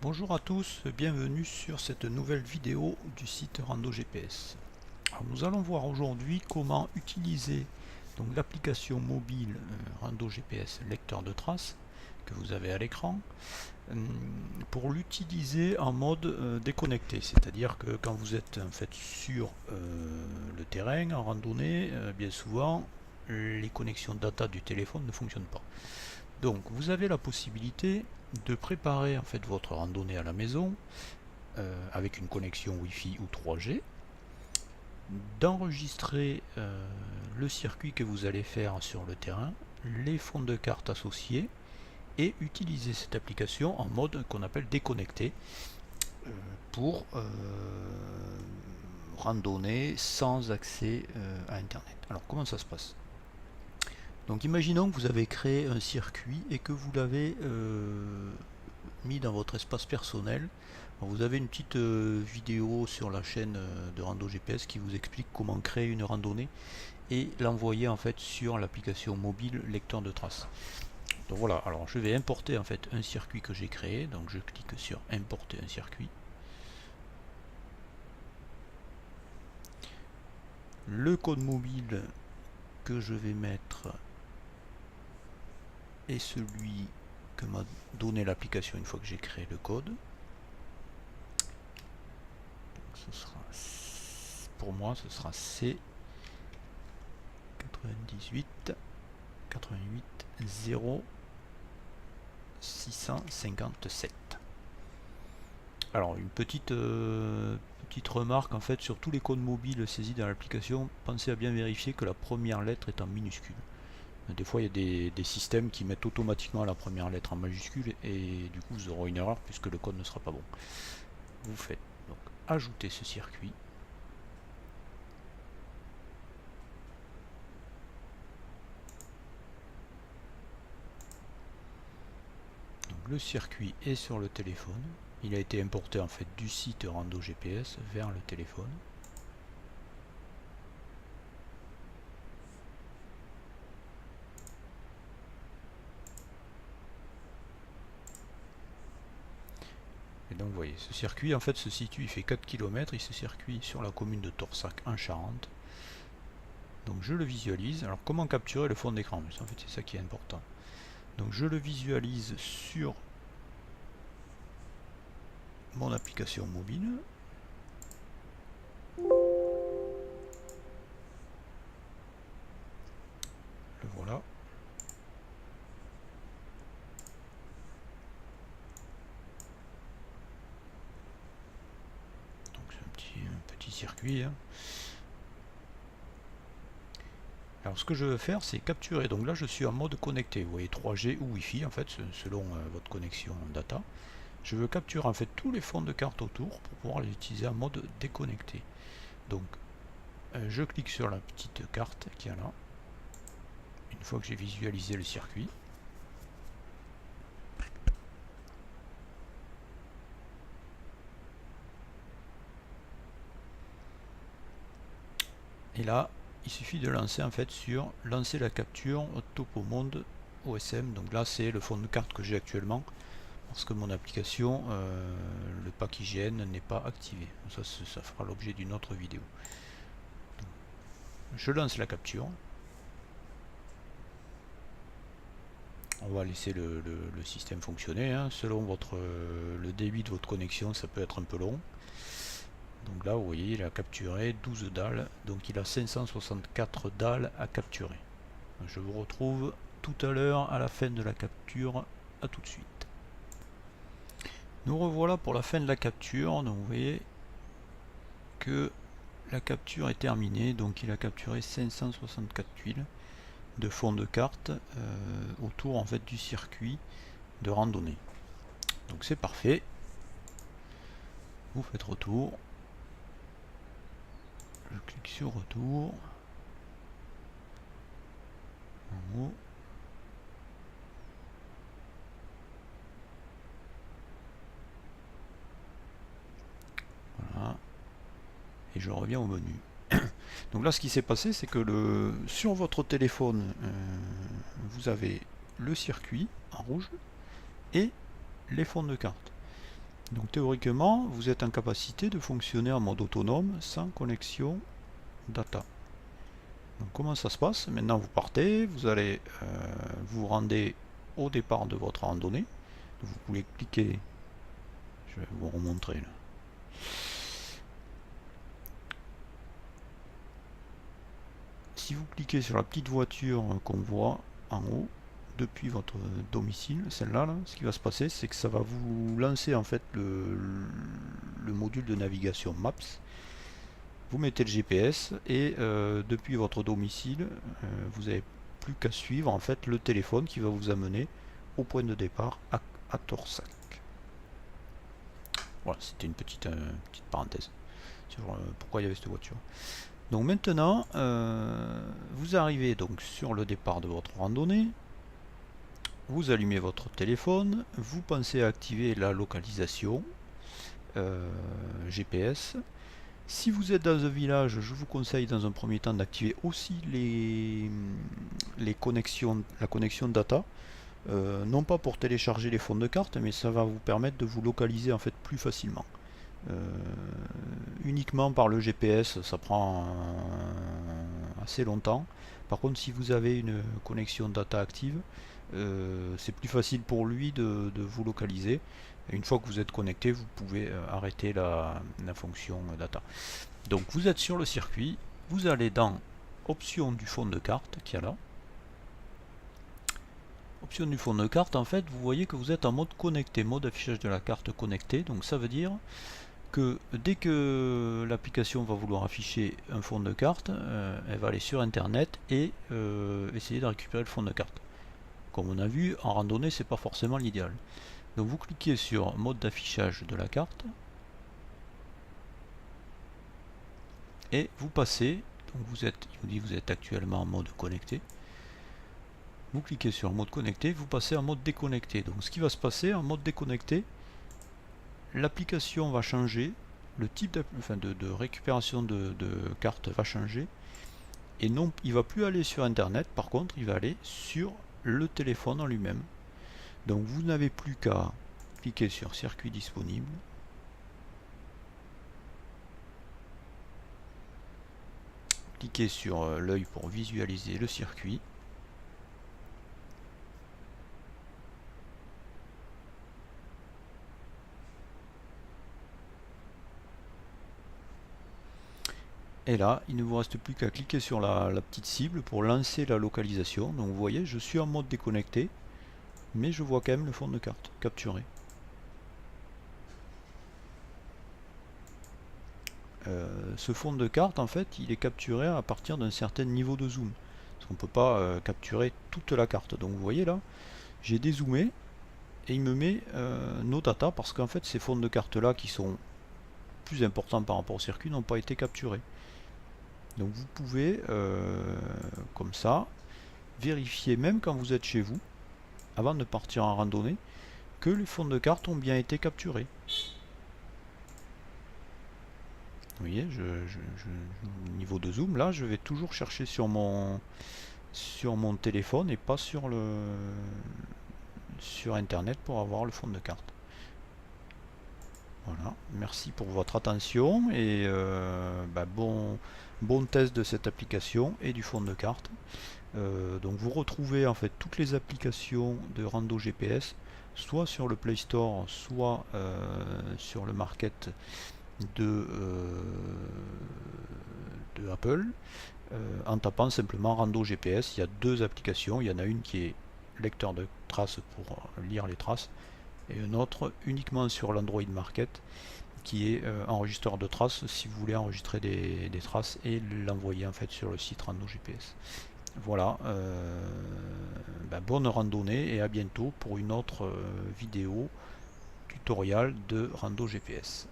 Bonjour à tous, bienvenue sur cette nouvelle vidéo du site Rando GPS. Alors, nous allons voir aujourd'hui comment utiliser l'application mobile Rando GPS lecteur de traces que vous avez à l'écran pour l'utiliser en mode déconnecté, c'est-à-dire que quand vous êtes en fait sur le terrain en randonnée, bien souvent les connexions data du téléphone ne fonctionnent pas. Donc vous avez la possibilité de préparer en fait votre randonnée à la maison avec une connexion Wi-Fi ou 3G, d'enregistrer le circuit que vous allez faire sur le terrain, les fonds de carte associés et utiliser cette application en mode qu'on appelle déconnecté pour randonner sans accès à internet. Alors comment ça se passe? Donc imaginons que vous avez créé un circuit et que vous l'avez mis dans votre espace personnel. Vous avez une petite vidéo sur la chaîne de Rando GPS qui vous explique comment créer une randonnée et l'envoyer en fait sur l'application mobile lecteur de traces. Donc voilà, alors je vais importer en fait un circuit que j'ai créé, donc je clique sur importer un circuit. Le code mobile que je vais mettre est celui que m'a donné l'application une fois que j'ai créé le code. Donc ce sera, pour moi ce sera C 98 88 0 657. Alors une petite remarque en fait sur tous les codes mobiles saisis dans l'application, pensez à bien vérifier que la première lettre est en minuscule. Des fois il y a des systèmes qui mettent automatiquement la première lettre en majuscule et du coup vous aurez une erreur puisque le code ne sera pas bon. Vous faites donc ajouter ce circuit. Donc le circuit est sur le téléphone. Il a été importé en fait du site Rando GPS vers le téléphone. Et donc vous voyez, ce circuit en fait se situe, il fait 4 km, il se circuit sur la commune de Torsac en Charente. Donc je le visualise. Alors comment capturer le fond d'écran? En fait c'est ça qui est important. Donc je le visualise sur mon application mobile. Le voilà. Donc c'est un petit circuit. Alors ce que je veux faire c'est capturer. Donc là je suis en mode connecté. Vous voyez 3G ou Wi-Fi en fait selon votre connexion data. Je veux capturer en fait tous les fonds de carte autour pour pouvoir les utiliser en mode déconnecté. Donc je clique sur la petite carte qui est là. Une fois que j'ai visualisé le circuit. Et là, il suffit de lancer en fait sur lancer la capture Topo Monde OSM. Donc là, c'est le fond de carte que j'ai actuellement parce que mon application, le pack IGN n'est pas activé. Ça fera l'objet d'une autre vidéo. Donc, je lance la capture. On va laisser le système fonctionner. Selon le débit de votre connexion, ça peut être un peu long. Donc là, vous voyez, il a capturé 12 dalles. Donc il a 564 dalles à capturer. Je vous retrouve tout à l'heure à la fin de la capture. À tout de suite. Nous revoilà pour la fin de la capture. Donc vous voyez que la capture est terminée. Donc il a capturé 564 tuiles de fond de carte autour en fait du circuit de randonnée. Donc c'est parfait. Vous faites retour. Je clique sur retour. En haut. Voilà. Et je reviens au menu. Donc là ce qui s'est passé c'est que sur votre téléphone vous avez le circuit en rouge et les fonds de carte. Donc théoriquement, vous êtes en capacité de fonctionner en mode autonome sans connexion data. Donc comment ça se passe? Maintenant vous partez, vous allez vous rendez au départ de votre randonnée. Vous pouvez cliquer, je vais vous remontrer là. Si vous cliquez sur la petite voiture qu'on voit en haut, depuis votre domicile, celle-là, là, ce qui va se passer, c'est que ça va vous lancer en fait le module de navigation Maps. Vous mettez le GPS et depuis votre domicile, vous n'avez plus qu'à suivre en fait le téléphone qui va vous amener au point de départ à Torsac. Voilà, c'était une petite parenthèse sur pourquoi il y avait cette voiture. Donc maintenant, vous arrivez donc sur le départ de votre randonnée. Vous allumez votre téléphone, vous pensez à activer la localisation GPS. Si vous êtes dans un village, je vous conseille dans un premier temps d'activer aussi la connexion data. Non pas pour télécharger les fonds de carte, mais ça va vous permettre de vous localiser en fait plus facilement. Uniquement par le GPS, ça prend assez longtemps. Par contre, si vous avez une connexion data active, c'est plus facile pour lui de vous localiser. Et une fois que vous êtes connecté, vous pouvez arrêter la fonction data. Donc vous êtes sur le circuit, vous allez dans option du fond de carte qui est là. Option du fond de carte, en fait, vous voyez que vous êtes en mode connecté, mode affichage de la carte connectée. Donc ça veut dire que dès que l'application va vouloir afficher un fond de carte, elle va aller sur internet et essayer de récupérer le fond de carte. Comme on a vu, en randonnée, c'est pas forcément l'idéal. Donc vous cliquez sur mode d'affichage de la carte et vous passez. Donc il vous dit que vous êtes actuellement en mode connecté. Vous cliquez sur mode connecté, vous passez en mode déconnecté. Donc ce qui va se passer en mode déconnecté, l'application va changer, le type de récupération de carte va changer, et non, il va plus aller sur internet, par contre il va aller sur le téléphone en lui-même. Donc vous n'avez plus qu'à cliquer sur circuit disponible, cliquez sur l'œil pour visualiser le circuit, et là il ne vous reste plus qu'à cliquer sur la petite cible pour lancer la localisation. Donc vous voyez, je suis en mode déconnecté, mais je vois quand même le fond de carte capturé. Ce fond de carte, en fait, il est capturé à partir d'un certain niveau de zoom. Parce qu'on ne peut pas capturer toute la carte. Donc vous voyez là, j'ai dézoomé et il me met nos data parce qu'en fait ces fonds de carte là qui sont plus importants par rapport au circuit n'ont pas été capturés. Donc vous pouvez comme ça vérifier même quand vous êtes chez vous, avant de partir en randonnée, que les fonds de carte ont bien été capturés. Vous voyez, niveau de zoom, là, je vais toujours chercher sur mon téléphone et pas sur internet pour avoir le fond de carte. Voilà, merci pour votre attention et bon test de cette application et du fond de carte. Donc vous retrouvez en fait toutes les applications de Rando GPS, soit sur le Play Store, soit sur le market de Apple, en tapant simplement Rando GPS. Il y a deux applications, il y en a une qui est lecteur de traces pour lire les traces, et une autre uniquement sur l'Android Market qui est enregistreur de traces si vous voulez enregistrer des traces et l'envoyer en fait sur le site Rando GPS. Voilà, bonne randonnée et à bientôt pour une autre vidéo tutoriel de Rando GPS.